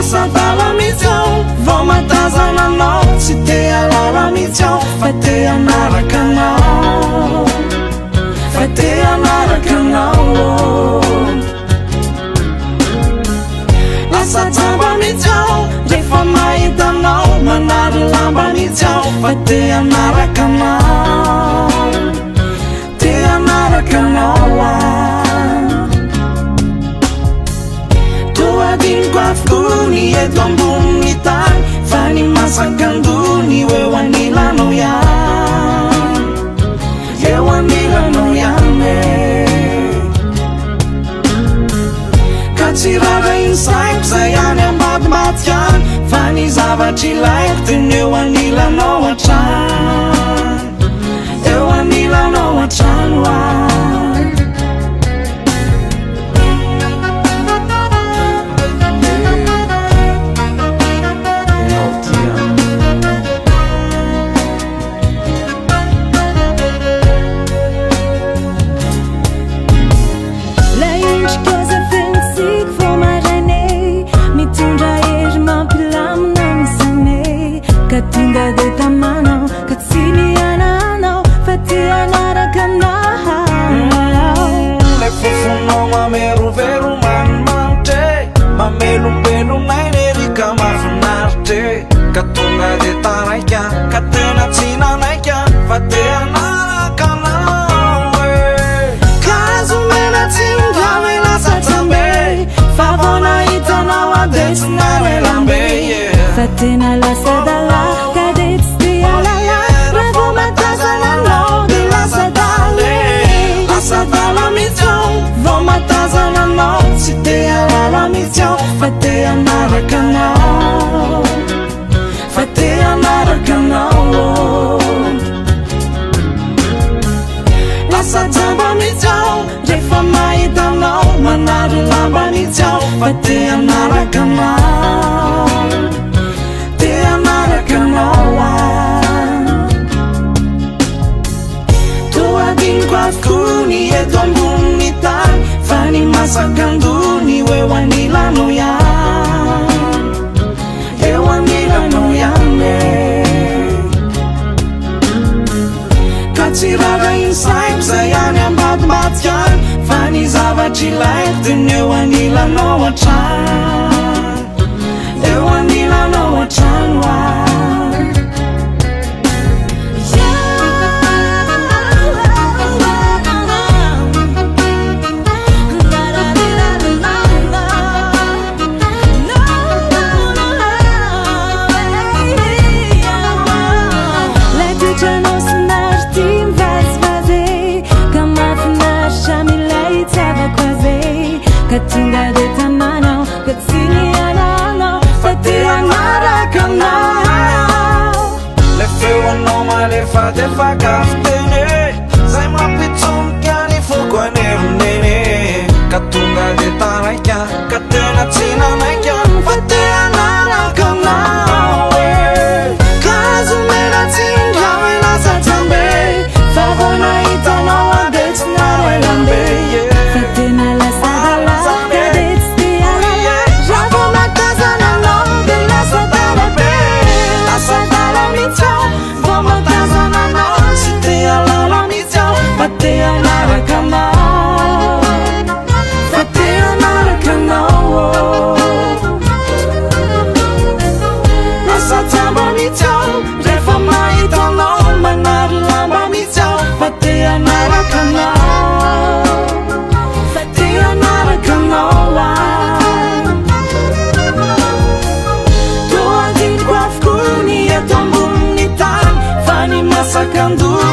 lasadala mihitsy ao vao matazana anao tsy te alala mihitsy ao fa te anaraka anao fa te anaraka anao lasa jamba mihitsy ao rehefa mahitanao manary lamba mihitsy ao fa te anaraka anao te anaraka anao toadiniko afokony eto ambony tany fa ny masakandony eo anilanao ihany eo anilanao ihany ka tsy raha insaiko zay any ambadimbadika any fa ny zavatry ilaiko teny eo anilanao hatrany eo anilanao hatrano Tinga de tamano katsini anano fati anaraka anao le fufuno mamero vero mamante mamelo pelo nairika mafinarte katunga de taraika katena tsina naika fati anaraka anao kazu mena tinga mena satsambe favona itanao adesna melambe fatina la sadala tsy te alala mihitsy ao fa te anaraka anao fa te anaraka anao lasa jamba mihitsy ao rehefa mahitanao manary lamba mihitsy ao fa te anaraka anao te anaraka anao toadiniko afokony eto ambony tany fa ny masakandony eo anilanao ihany eo anilanao ihany ka tsy raha insaiko zay any ambadimbadika any fa ny zavatry ilaiko teny eo anilanao hatrany eo anilanao hatrano Katinga de tamano katsini anano fati anaraka anao le feo anao malefa defa kaftene zay mampitsomika ny foko anerineny katonga de taraika katena tsinanaika fa te anaraka anao kazo mena tsinga mena satsambe favona hitanao adetsina elambe fatina la te anaraka anao fa te anaraka anao lasa jamba mihitsy ao rehefa mahitanao manary lamba mihitsy ao fa te anaraka anao fa te anaraka anao toadiniko afokony eto ambony tany fa ny masakandony